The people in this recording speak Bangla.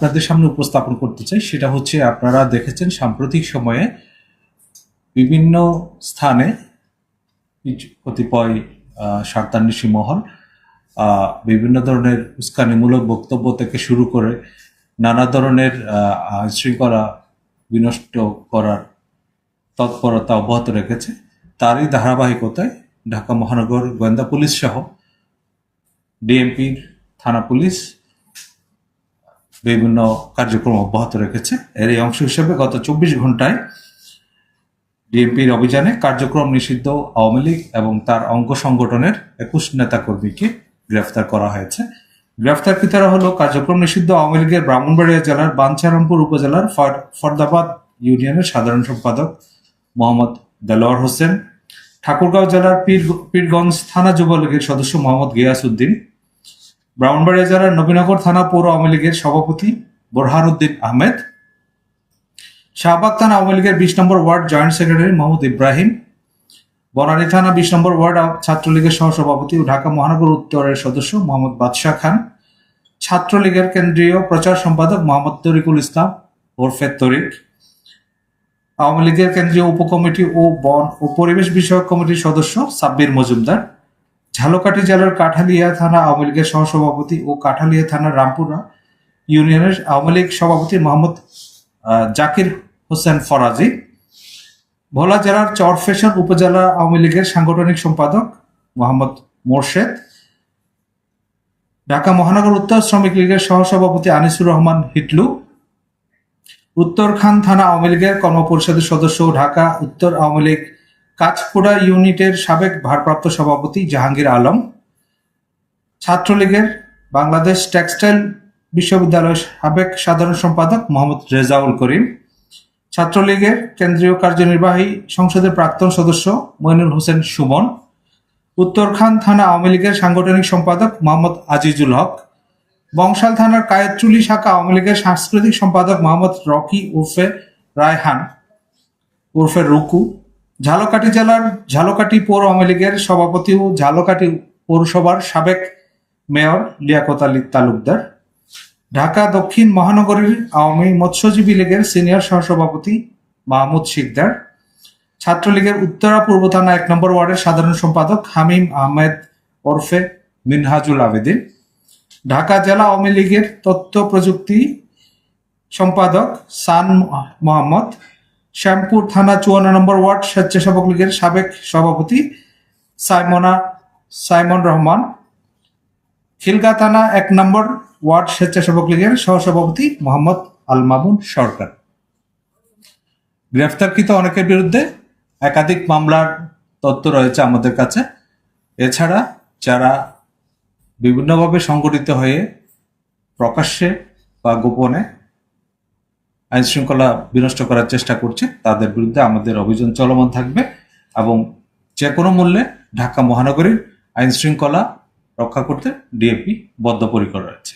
আপনাদের সামনে উপস্থাপন করতে চাই সেটা হচ্ছে, আপনারা দেখেছেন সাম্প্রতিক সময়ে বিভিন্ন স্থানে কতিপয় স্বার্থান্বেষী মহল বিভিন্ন ধরনের উস্কানিমূলক বক্তব্য থেকে শুরু করে নানা ধরনের শৃঙ্খলা বিনষ্ট করার তৎপরতা অব্যাহত রেখেছে। তারই ধারাবাহিকতায় ঢাকা মহানগর গোয়েন্দা পুলিশ সহ ডিএমপির থানা পুলিশ বিভিন্ন কার্যক্রম অব্যাহত রেখেছে। এর এই অংশ হিসেবে গত 24 ঘন্টায় ডিএমপির অভিযানে কার্যক্রম নিষিদ্ধ আওয়ামী লীগ এবং তার অঙ্গ সংগঠনের 21 নেতাকর্মীকে গ্রেফতার করা হয়েছে। গ্রেফতারকৃতরা হলো কার্যক্রম নিষিদ্ধ আওয়ামী লীগের ব্রাহ্মণবাড়িয়া জেলার বাঞ্ছারামপুর উপজেলার ফরদাবাদ ইউনিয়নের সাধারণ সম্পাদক মোহাম্মদ দেলোয়ার হোসেন, ঠাকুরগাঁও জেলার পীরগঞ্জ থানা যুবলীগের সদস্য মোহাম্মদ গিয়াস উদ্দিন, ব্রাহ্মণবাড়িয়া জেলার নবীনগর থানা পৌর আওয়ামী লীগের সভাপতি বোরহান উদ্দিন আহমেদ, শাহবাগ থানা আওয়ামী লীগের 20 নম্বর ward joint secretary Mohammad Ibrahim, Banani থানা 20 নম্বর ওয়ার্ড ছাত্রলীগের সহসভাপতি ও ঢাকা মহানগর উত্তরের সদস্য মোহাম্মদ বাদশাহ খান, ছাত্রলীগের কেন্দ্রীয় প্রচার সম্পাদক মোহাম্মদ তরিকুল ইসলাম ওরফে তরিক, আওয়ামী লীগের কেন্দ্রীয় উপকমিটি ও বন ও পরিবেশ বিষয়ক কমিটির সদস্য সাব্বির মজুমদার, ঝালকাঠি জেলার কাঠালিয়া থানা আওয়ামী লীগের সহসভাপতি ও কাঠালিয়া থানার রামপুরা ইউনিয়নের আওয়ামী লীগ সভাপতি মোহাম্মদ জাকির হোসেন ফরাজি, ভোলা জেলার চরফেশন উপজেলা আওয়ামী লীগের সাংগঠনিক সম্পাদক মোহাম্মদ মোরশেদ, ঢাকা মহানগর উত্তর শ্রমিক লীগের সহসভাপতি আনিসুর রহমান হিটলু, উত্তরখান থানা আওয়ামী লীগের কর্মপরিষদের সদস্য ও ঢাকা উত্তর আওয়ামী লীগ কাঁচপুরা ইউনিটের সাবেক ভারপ্রাপ্ত সভাপতি জাহাঙ্গীর আলম, ছাত্রলীগের বাংলাদেশ টেক্সটাইল বিশ্ববিদ্যালয়ের সাবেক সাধারণ সম্পাদক মোহাম্মদ রেজাউল করিম, ছাত্রলীগের কেন্দ্রীয় কার্যনির্বাহী সংসদের প্রাক্তন সদস্য মইনুল হোসেন সুমন, উত্তরখান থানা আওয়ামী লীগের সাংগঠনিক সম্পাদক মোহাম্মদ আজিজুল হক, বংশাল থানার কায়েতচুলি শাখা আওয়ামী লীগের সাংস্কৃতিক সম্পাদক মোহাম্মদ রকি উর্ফে রায়হান উর্ফে রুকু, ঝালকাঠি জেলার ঝালকাঠি পৌর আওয়ামী লীগের সভাপতি ও ঝালকাঠি পৌরসভার সাবেক মেয়র লিয়াকত আলী তালুকদার, ঢাকা দক্ষিণ মহানগরীর আওয়ামী মৎস্যজীবী লীগের সিনিয়র সহসভাপতি মাহমুদ শিকদার, ছাত্রলীগের উত্তরা পূর্ব থানা 1 নম্বর ওয়ার্ডের সাধারণ সম্পাদক হামিম আহমেদ ওরফে মিনহাজুল আবেদিন, ঢাকা জেলা আওয়ামী লীগের তথ্য প্রযুক্তি সম্পাদক সান মোহাম্মদ, শ্যামপুর থানা 54 নম্বর ওয়ার্ড স্বেচ্ছাসেবক লীগের সাবেক সভাপতি সাইমন রহমান, খিলগা থানা 1 নম্বর ওয়ার্ড স্বেচ্ছাসেবক লীগের সহসভাপতি মোহাম্মদ আল মামুন সরকার। গ্রেফতারকৃত অনেকের বিরুদ্ধে একাধিক মামলার তথ্য রয়েছে আমাদের কাছে। এছাড়া যারা বিভিন্নভাবে সংগঠিত হয়ে প্রকাশ্যে বা গোপনে আইন শৃঙ্খলা বিনষ্ট করার চেষ্টা করছে, তাদের বিরুদ্ধে আমাদের অভিযান চলমান থাকবে এবং যে কোনো মূল্যে ঢাকা মহানগরীর আইন শৃঙ্খলা রক্ষা করতে ডিএমপি বদ্ধপরিকর রয়েছে।